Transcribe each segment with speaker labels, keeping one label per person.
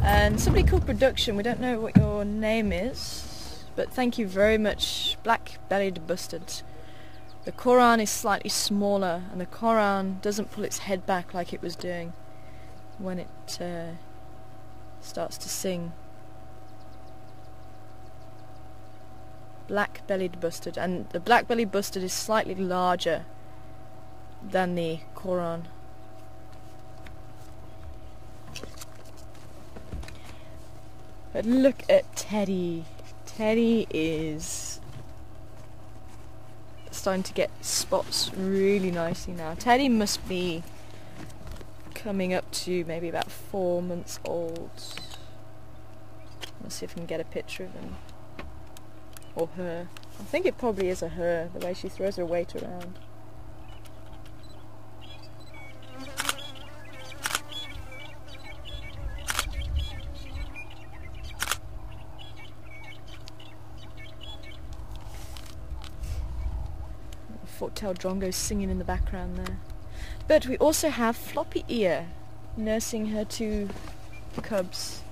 Speaker 1: And somebody called Production, we don't know what your name is, but thank you very much. Black-bellied bustard. The Koran is slightly smaller, and the Koran doesn't pull its head back like it was doing when it starts to sing. Black-bellied bustard, and the black-bellied bustard is slightly larger than the Koran. But look at Teddy. Teddy is starting to get spots really nicely now. Teddy must be coming up to maybe about 4 months old. Let's see if I can get a picture of him. Or her. I think it probably is a her, the way she throws her weight around. Fork-tailed drongo singing in the background there. But we also have Floppy Ear nursing her 2 cubs.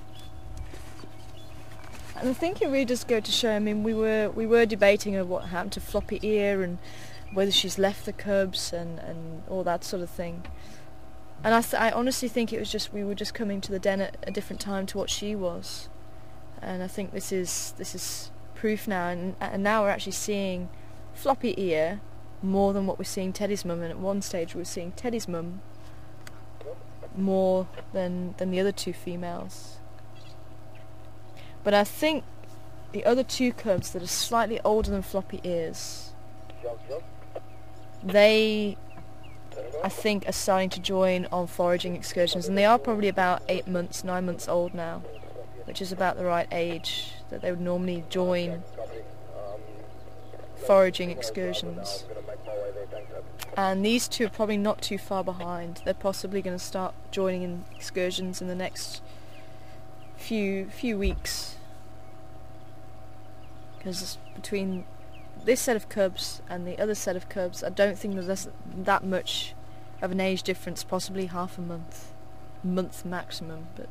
Speaker 1: And I think it really does go to show, I mean, we were debating what happened to Floppy Ear and whether she's left the cubs and all that sort of thing. And I honestly think it was just, we were just coming to the den at a different time to what she was. And I think this is proof now, and now we're actually seeing Floppy Ear more than what we're seeing Teddy's mum, and at one stage we were seeing Teddy's mum more than the other 2 females. But I think the other 2 cubs that are slightly older than Floppy Ears, they, I think, are starting to join on foraging excursions, and they are probably about 8 months, 9 months old now, which is about the right age that they would normally join foraging excursions. And these 2 are probably not too far behind. They're possibly going to start joining in excursions in the next few weeks, because between this set of cubs and the other set of cubs, I don't think there's that much of an age difference, possibly half a month maximum, but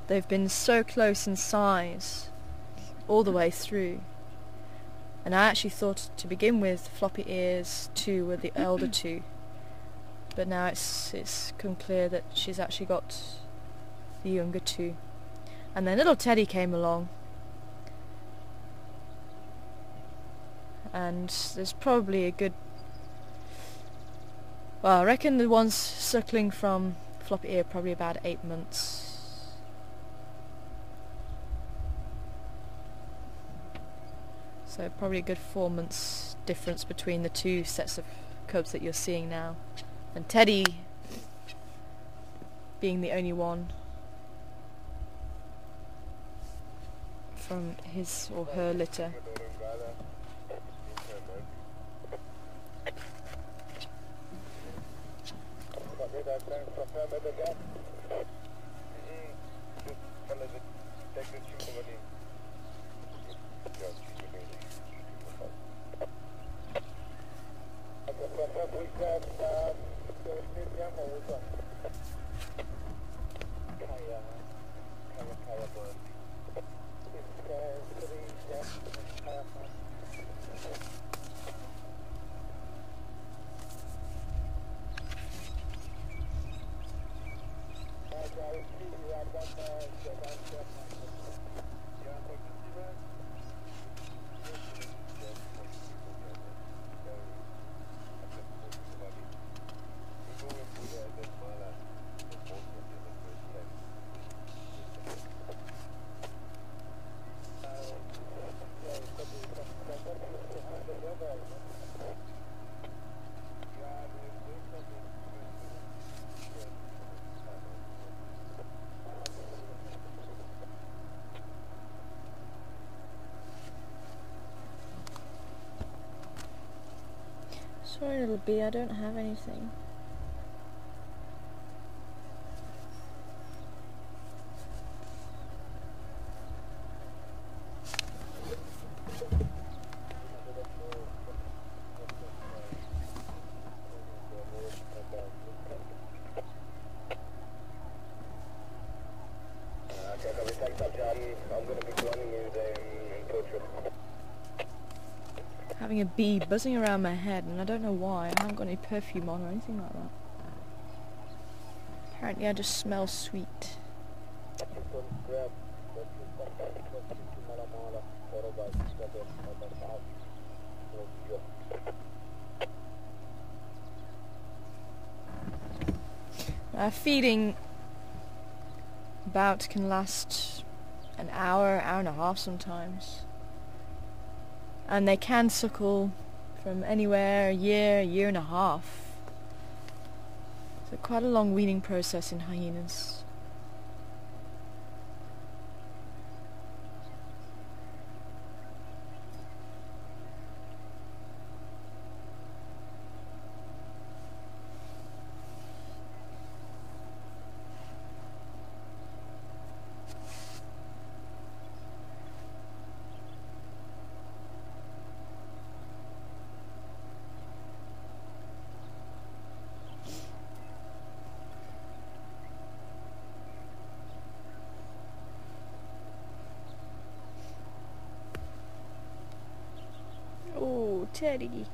Speaker 1: they've been so close in size all the way through. And I actually thought to begin with Floppy Ears 2 were the elder 2, but now it's come clear that she's actually got the younger 2. And then little Teddy came along, and there's probably a good, well, I reckon the ones suckling from Floppy Ear probably about 8 months. So probably a good 4 months difference between the 2 sets of cubs that you're seeing now. And Teddy being the only one from his or her litter. Sorry little bee, I don't have anything. Having a bee buzzing around my head, and I don't know why. I haven't got any perfume on or anything like that. Apparently I just smell sweet. Feeding bout can last an hour, hour and a half sometimes. And they can suckle from anywhere a year and a half. So quite a long weaning process in hyenas. Oh, Teddy.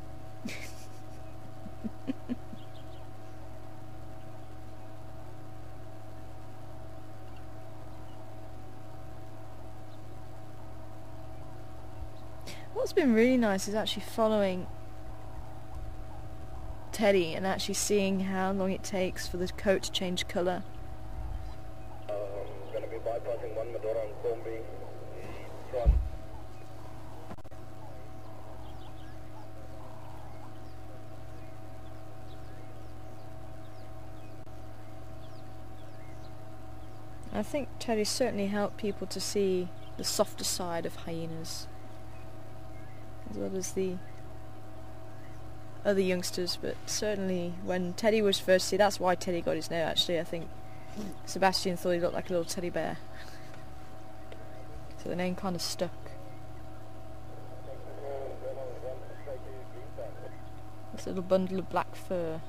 Speaker 1: What's been really nice is actually following Teddy and actually seeing how long it takes for the coat to change colour.
Speaker 2: Gonna be bypassing one Medora and Combi front.
Speaker 1: I think Teddy certainly helped people to see the softer side of hyenas, as well as the other youngsters, but certainly when Teddy was first seen, that's why Teddy got his name actually. I think Sebastian thought he looked like a little teddy bear, so the name kind of stuck. This little bundle of black fur.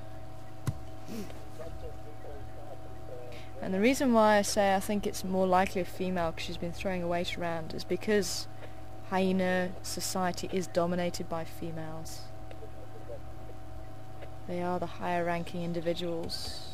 Speaker 1: And the reason why I say I think it's more likely a female because she's been throwing her weight around is because hyena society is dominated by females. They are the higher ranking individuals.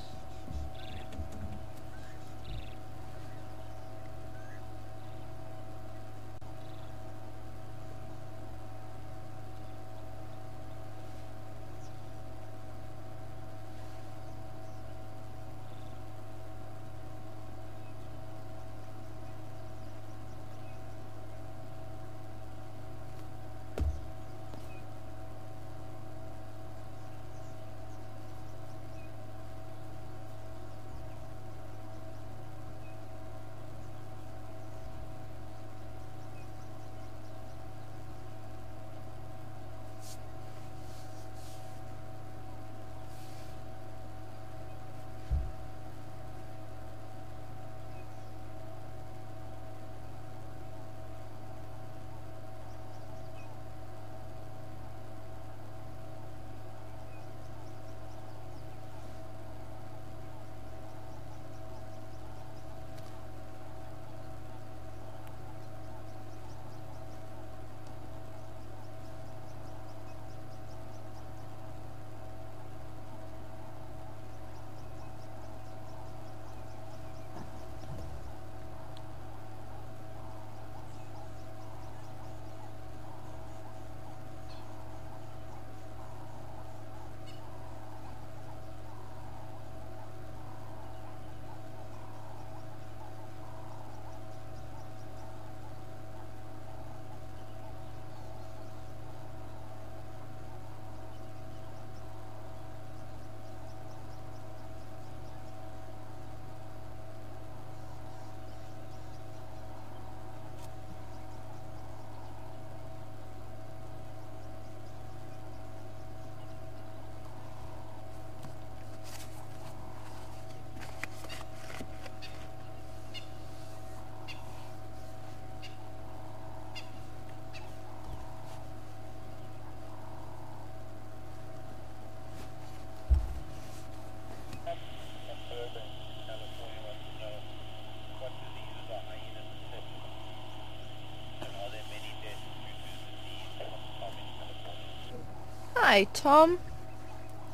Speaker 1: Hi, Tom.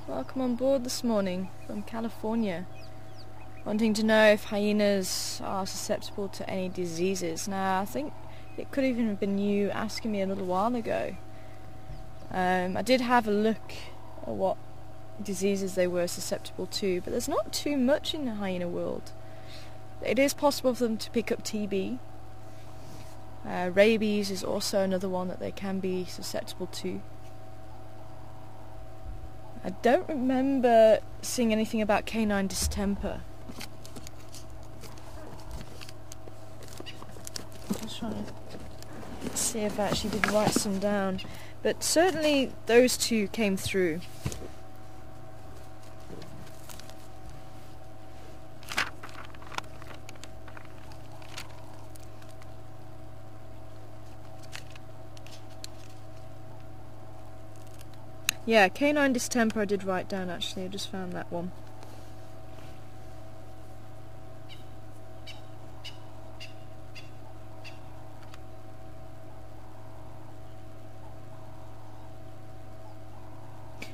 Speaker 1: Welcome on board this morning from California. Wanting to know if hyenas are susceptible to any diseases. Now, I think it could even have been you asking me a little while ago. I did have a look at what diseases they were susceptible to, but there's not too much in the hyena world. It is possible for them to pick up TB. Rabies is also another one that they can be susceptible to. I don't remember seeing anything about canine distemper. I'm just trying to see if I actually did write some down. But certainly those two came through. Yeah, canine distemper I did write down actually, I just found that one.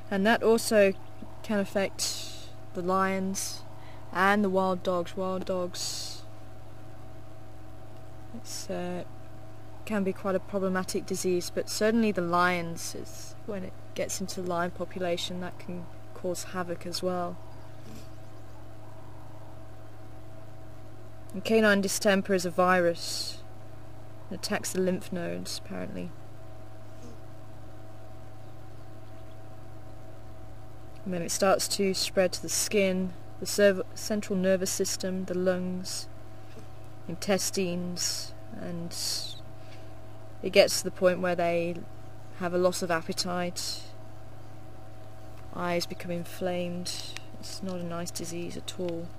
Speaker 1: And that also can affect the lions and the wild dogs. Wild dogs, it's can be quite a problematic disease, but certainly the lions, is when it gets into the lion population, that can cause havoc as well. And canine distemper is a virus. It attacks the lymph nodes, apparently. And then it starts to spread to the skin, the central nervous system, the lungs, intestines, and it gets to the point where they have a loss of appetite, eyes become inflamed. It's not a nice disease at all.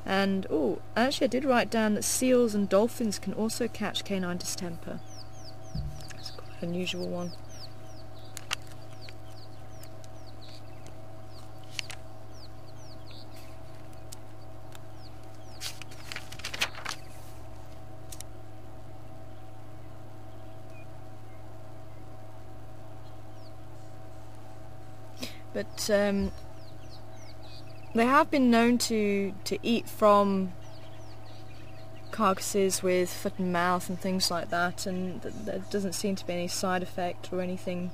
Speaker 1: And actually I did write down that seals and dolphins can also catch canine distemper. It's quite an unusual one. But they have been known to eat from carcasses with foot and mouth and things like that, and there doesn't seem to be any side effect or anything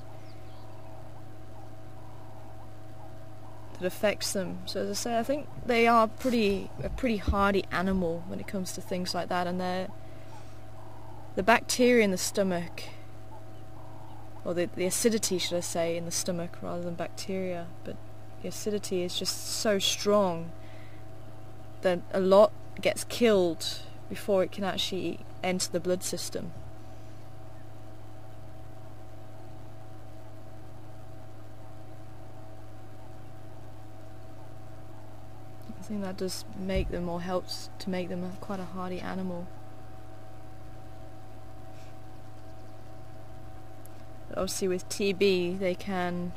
Speaker 1: that affects them. So as I say, I think they are a pretty hardy animal when it comes to things like that, and the bacteria in the stomach, or the acidity, should I say, in the stomach rather than bacteria, but the acidity is just so strong that a lot gets killed before it can actually enter the blood system. I think that does make them, or helps to make them, quite a hardy animal. Obviously with TB they can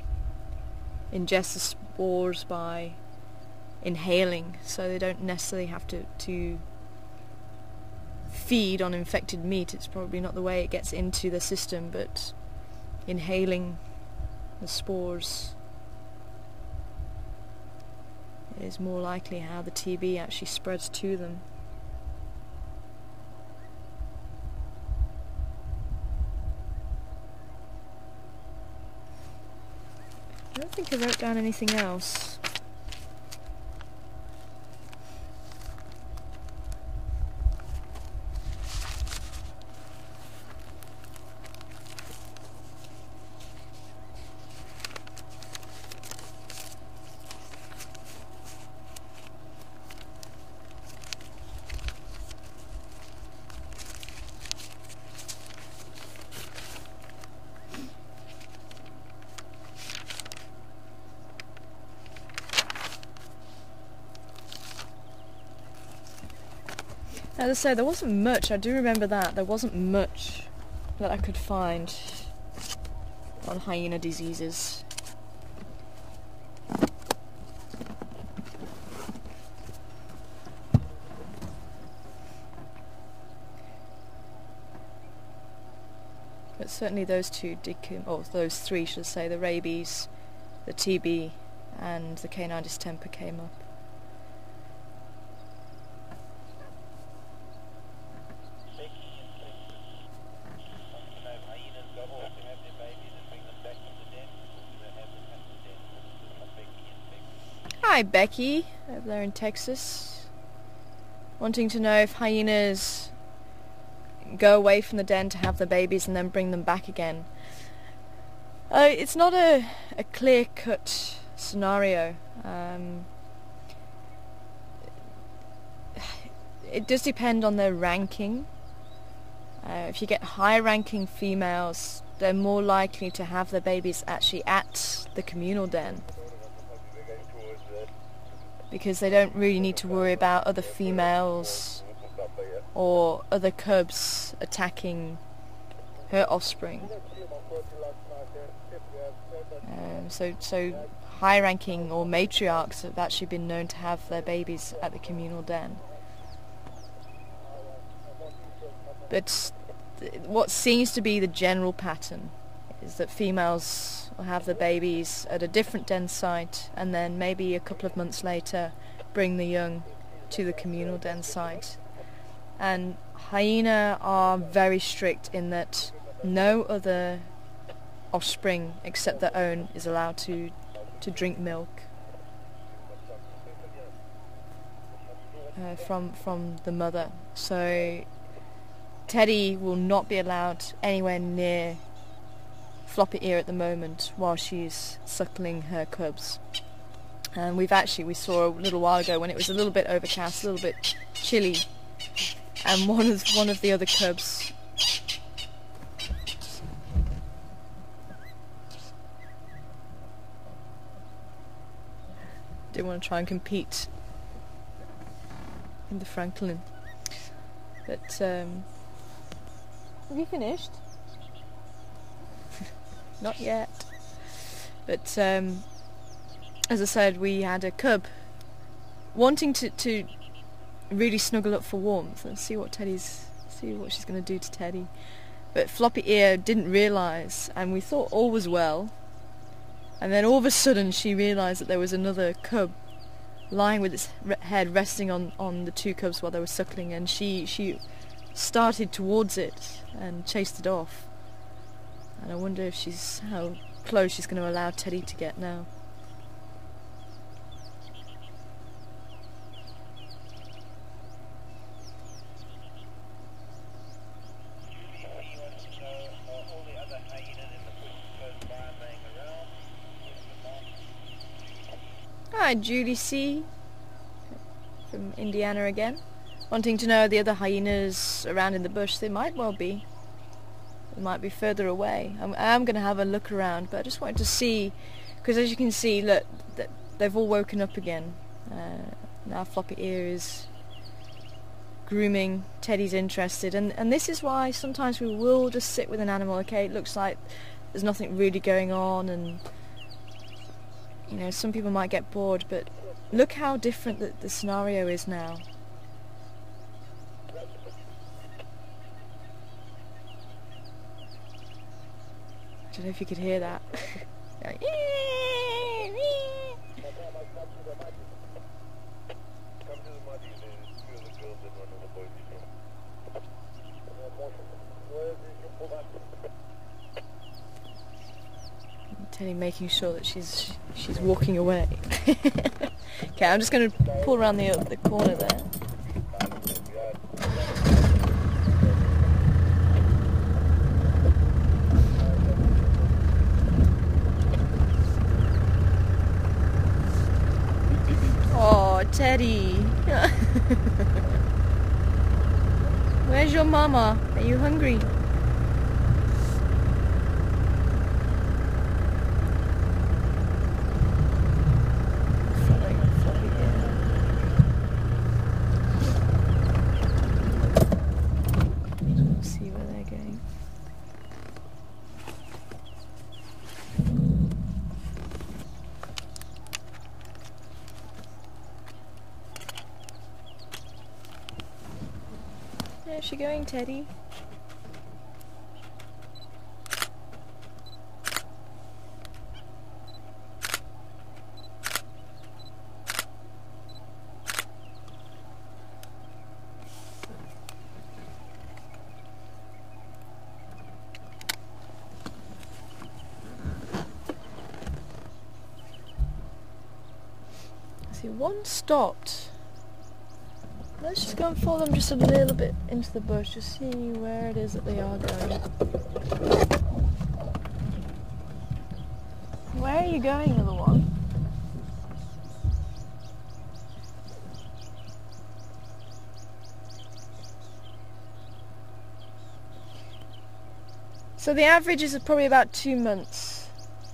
Speaker 1: ingest the spores by inhaling, so they don't necessarily have to feed on infected meat. It's probably not the way it gets into the system, but inhaling the spores is more likely how the TB actually spreads to them. I don't think I wrote down anything else. As I say, there wasn't much, I do remember that, there wasn't much that I could find on hyena diseases. But certainly those two did or those three, should I say, the rabies, the TB, and the canine distemper came up. Hi Becky, over there in Texas, wanting to know if hyenas go away from the den to have the babies and then bring them back again. It's not a clear-cut scenario. It does depend on their ranking. If you get high-ranking females, they're more likely to have their babies actually at the communal den, because they don't really need to worry about other females or other cubs attacking her offspring. So high-ranking or matriarchs have actually been known to have their babies at the communal den. But what seems to be the general pattern is that females will have their babies at a different den site, and then maybe a couple of months later bring the young to the communal den site. And hyena are very strict in that no other offspring except their own is allowed to drink milk from the mother. So Teddy will not be allowed anywhere near Floppy Ear at the moment while she's suckling her cubs. And we saw a little while ago when it was a little bit overcast, a little bit chilly, and one of the other cubs didn't want to try and compete in the Franklin. But have you finished? Not yet. But as I said, we had a cub wanting to really snuggle up for warmth and see what she's going to do to Teddy. But Floppy Ear didn't realise, and we thought all was well. And then all of a sudden she realised that there was another cub lying with its head resting on the two cubs while they were suckling, and she started towards it and chased it off. And I wonder if how close she's going to allow Teddy to get now. Hi, Julie C. from Indiana again. Wanting to know the other hyenas around in the bush. They might well be. They might be further away. I am going to have a look around, but I just wanted to see, because as you can see, look, they've all woken up again. Now Floppy Ear is grooming, Teddy's interested, and this is why sometimes we will just sit with an animal. Okay, it looks like there's nothing really going on, and you know, some people might get bored, but look how different the scenario is now. I don't know if you could hear that. Teddy making sure that she's walking away. Okay, I'm just going to pull around the corner there. Oh, Teddy. Where's your mama? Are you hungry? See where they're going. Where's she going, Teddy? Okay, one stopped. Let's just go and follow them just a little bit into the bush, just see where it is that they are going. Where are you going, little one? So the average is probably about 2 months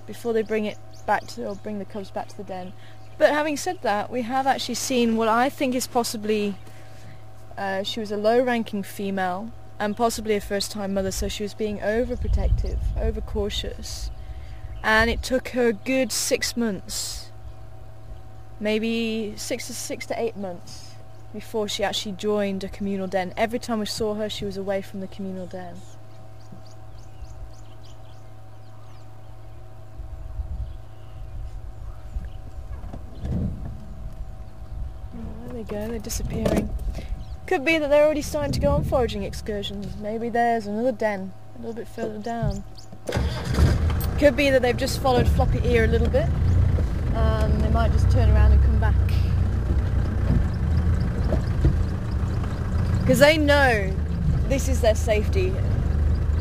Speaker 1: before they bring it back to, or bring the cubs back to the den. But having said that, we have actually seen what I think is possibly, she was a low-ranking female and possibly a first-time mother, so she was being overprotective, overcautious. And it took her a good 6 months, maybe six to 8 months, before she actually joined a communal den. Every time we saw her, she was away from the communal den. There they go, they're disappearing. Could be that they're already starting to go on foraging excursions. Maybe there's another den a little bit further down. Could be that they've just followed Floppy Ear a little bit. They might just turn around and come back. Because they know this is their safety.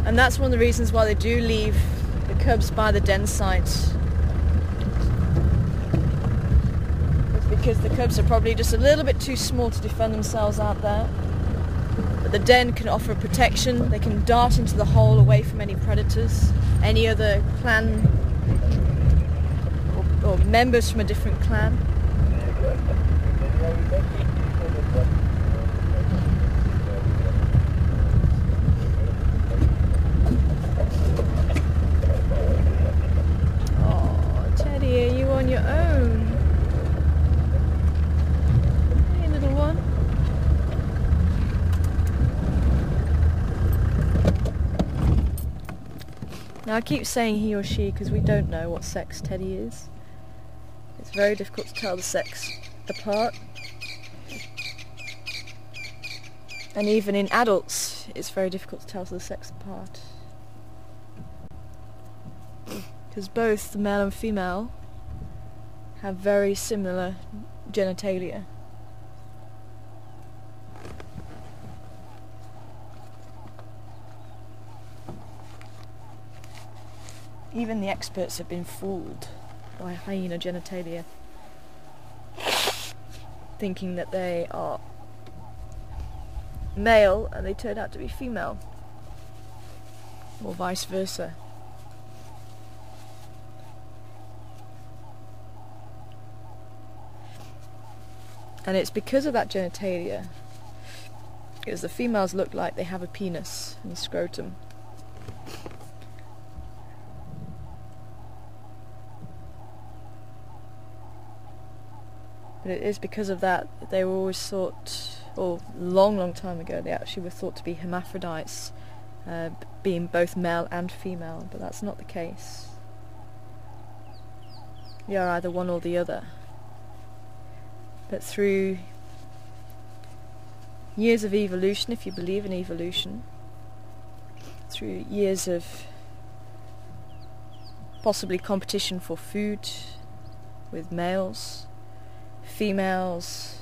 Speaker 1: And that's one of the reasons why they do leave the cubs by the den site. It's because the cubs are probably just a little bit too small to defend themselves out there. But the den can offer protection. They can dart into the hole away from any predators, any other clan or members from a different clan. Oh, Teddy, are you on your own? Hey, little one. Now I keep saying he or she because we don't know what sex Teddy is. It's very difficult to tell the sex apart. And even in adults, it's very difficult to tell the sex apart. Because both the male and female have very similar genitalia. Even the experts have been fooled by hyena genitalia, thinking that they are male and they turn out to be female, or vice versa. And it's because of that genitalia, because the females look like they have a penis and a scrotum. But it is because of that they were always thought, or long time ago, they actually were thought to be hermaphrodites, being both male and female, but that's not the case. They are either one or the other. But through years of evolution, if you believe in evolution, through years of possibly competition for food with males, females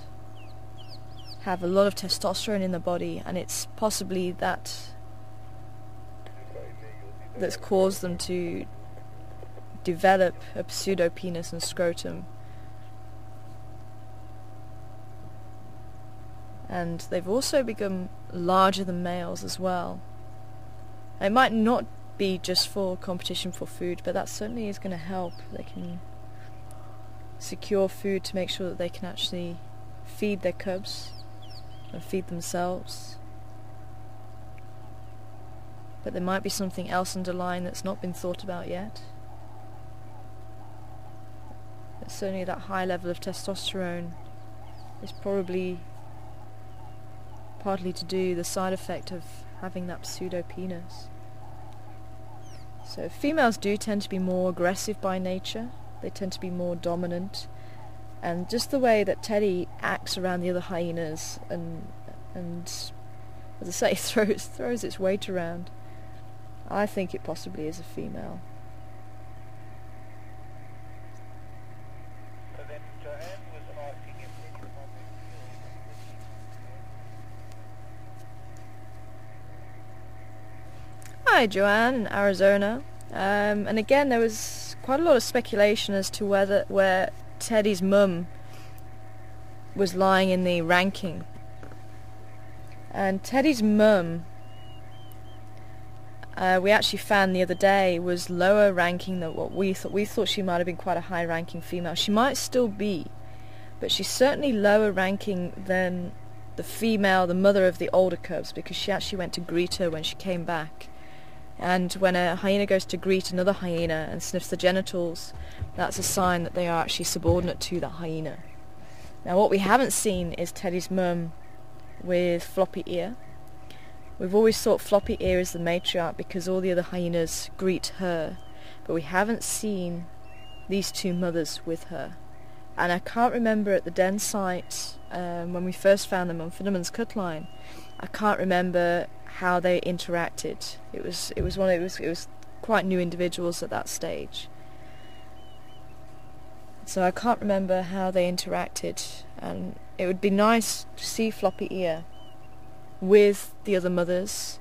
Speaker 1: have a lot of testosterone in the body, and it's possibly that's caused them to develop a pseudo-penis and scrotum. And they've also become larger than males as well. It might not be just for competition for food, but that certainly is going to help. They can secure food to make sure that they can actually feed their cubs and feed themselves. But there might be something else underlying that's not been thought about yet. But certainly that high level of testosterone is probably partly to do the side effect of having that pseudo-penis. So females do tend to be more aggressive by nature. They tend to be more dominant, and just the way that Teddy acts around the other hyenas and as I say, throws its weight around, I think it possibly is a female.
Speaker 2: So then Joanne was asking
Speaker 1: Hi, Joanne in Arizona. And again, there was quite a lot of speculation as to where Teddy's mum was lying in the ranking. And Teddy's mum, we actually found the other day, was lower ranking than what we thought. We thought she might have been quite a high-ranking female. She might still be, but she's certainly lower ranking than the female, the mother of the older cubs, because she actually went to greet her when she came back. And when a hyena goes to greet another hyena and sniffs the genitals, that's a sign that they are actually subordinate to that hyena. Now what we haven't seen is Teddy's mum with floppy ear. We've always thought floppy ear is the matriarch because all the other hyenas greet her, but we haven't seen these two mothers with her. And I can't remember at the den site, when we first found them on Finneman's cut line, I can't remember how they interacted. It was quite new individuals at that stage, so I can't remember how they interacted. And it would be nice to see floppy ear with the other mothers,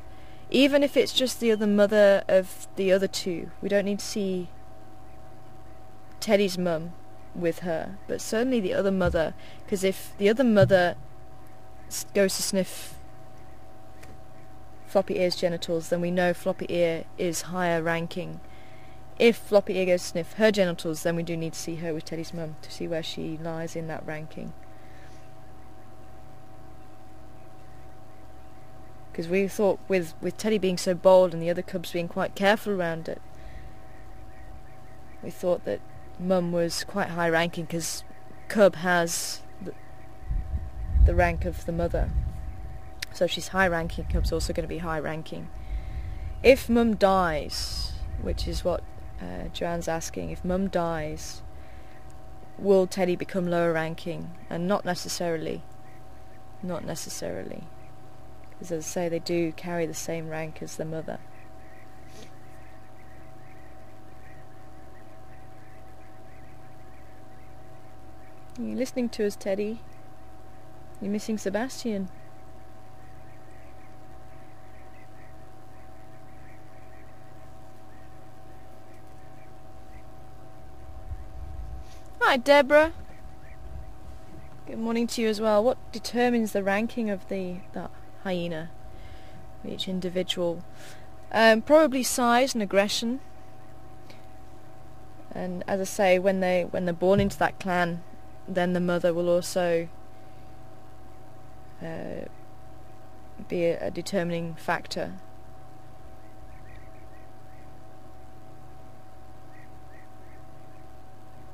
Speaker 1: even if it's just the other mother of the other two. We don't need to see Teddy's mum with her, but certainly the other mother, because if the other mother goes to sniff floppy ear's genitals, then we know floppy ear is higher ranking. If floppy ear goes to sniff her genitals, then we do need to see her with Teddy's mum to see where she lies in that ranking. Because we thought with Teddy being so bold and the other cubs being quite careful around it, we thought that mum was quite high ranking because cub has the rank of the mother. So if she's high ranking, cub's also going to be high ranking. If mum dies, which is what Joanne's asking, if mum dies, will Teddy become lower ranking? And not necessarily. Not necessarily. Because as I say, they do carry the same rank as the mother. Are you listening to us, Teddy? You're missing Sebastian. Hi, Deborah. Good morning to you as well. What determines the ranking of the hyena, each individual? Probably size and aggression. And as I say, when they're born into that clan, then the mother will also be a determining factor.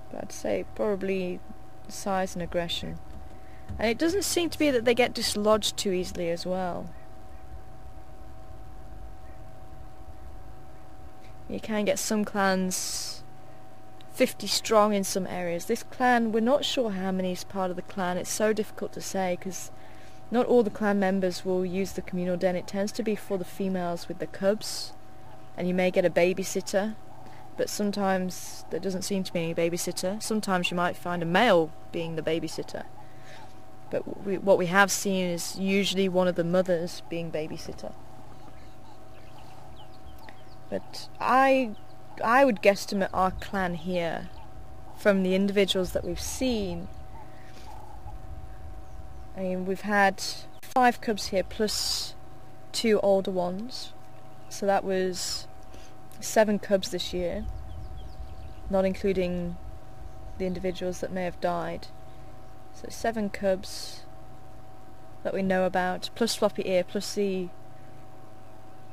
Speaker 1: But I'd say probably size and aggression. And it doesn't seem to be that they get dislodged too easily as well. You can get some clans 50 strong in some areas. This clan, we're not sure how many is part of the clan. It's so difficult to say because not all the clan members will use the communal den. It tends to be for the females with the cubs, and you may get a babysitter, but sometimes there doesn't seem to be any babysitter. Sometimes you might find a male being the babysitter, but what we have seen is usually one of the mothers being babysitter. But I would guesstimate our clan here, from the individuals that we've seen. I mean, we've had 5 cubs here plus 2 older ones, so that was 7 cubs this year, not including the individuals that may have died. So 7 cubs that we know about, plus floppy ear, plus the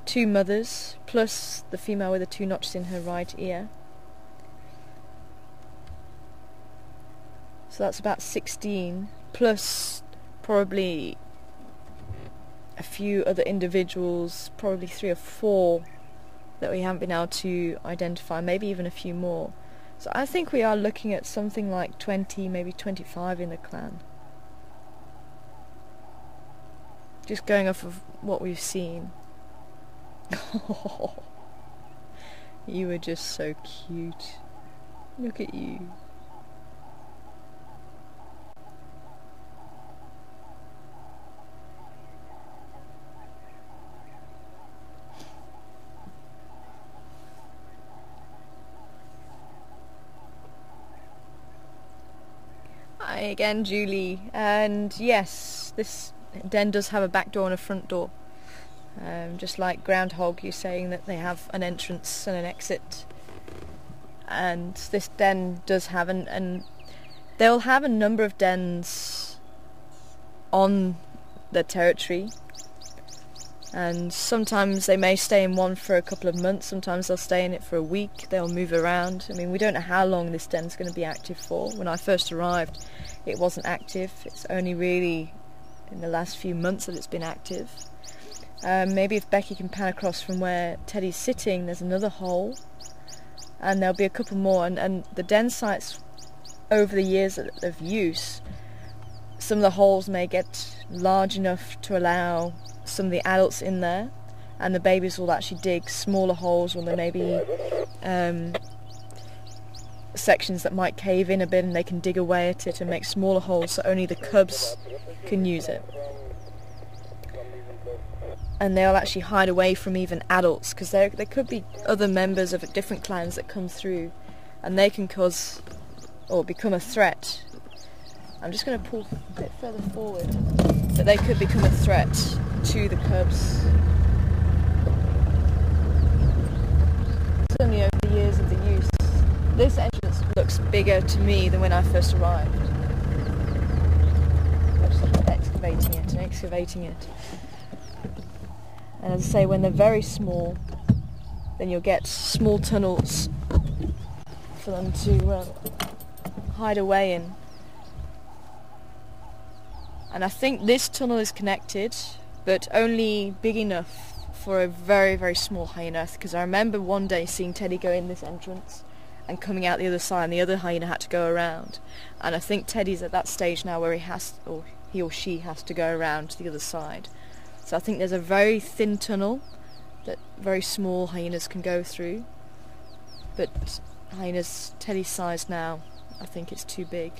Speaker 1: 2 mothers, plus the female with the 2 notches in her right ear. So that's about 16, plus probably a few other individuals, probably 3 or 4 that we haven't been able to identify, maybe even a few more. So I think we are looking at something like 20, maybe 25 in the clan. Just going off of what we've seen. You are just so cute. Look at you. Hey again, Julie. And yes, this den does have a back door and a front door. Just like Groundhog, you're saying that they have an entrance and an exit. And this den does have and they'll have a number of dens on the territory. And sometimes they may stay in one for a couple of months, sometimes they'll stay in it for a week, they'll move around. I mean, we don't know how long this den's going to be active for. When I first arrived, it wasn't active. It's only really in the last few months that it's been active. Maybe if Becky can pan across from where Teddy's sitting, there's another hole, and there'll be a couple more. And the den sites, over the years of use, some of the holes may get large enough to allow some of the adults in there, and the babies will actually dig smaller holes when there may be sections that might cave in a bit, and they can dig away at it and make smaller holes so only the cubs can use it. And they'll actually hide away from even adults, because there could be other members of different clans that come through and they can cause or become a threat. I'm just going to pull a bit further forward, but they could become a threat to the cubs. Certainly over the years of the use, this entrance looks bigger to me than when I first arrived. I'm just excavating it and excavating it. And as I say, when they're very small, then you'll get small tunnels for them to hide away in. And I think this tunnel is connected, but only big enough for a very, very small hyena, because I remember one day seeing Teddy go in this entrance and coming out the other side, and the other hyena had to go around. And I think Teddy's at that stage now where he or she has to go around to the other side. So I think there's a very thin tunnel that very small hyenas can go through, but hyenas Teddy's size now, I think it's too big.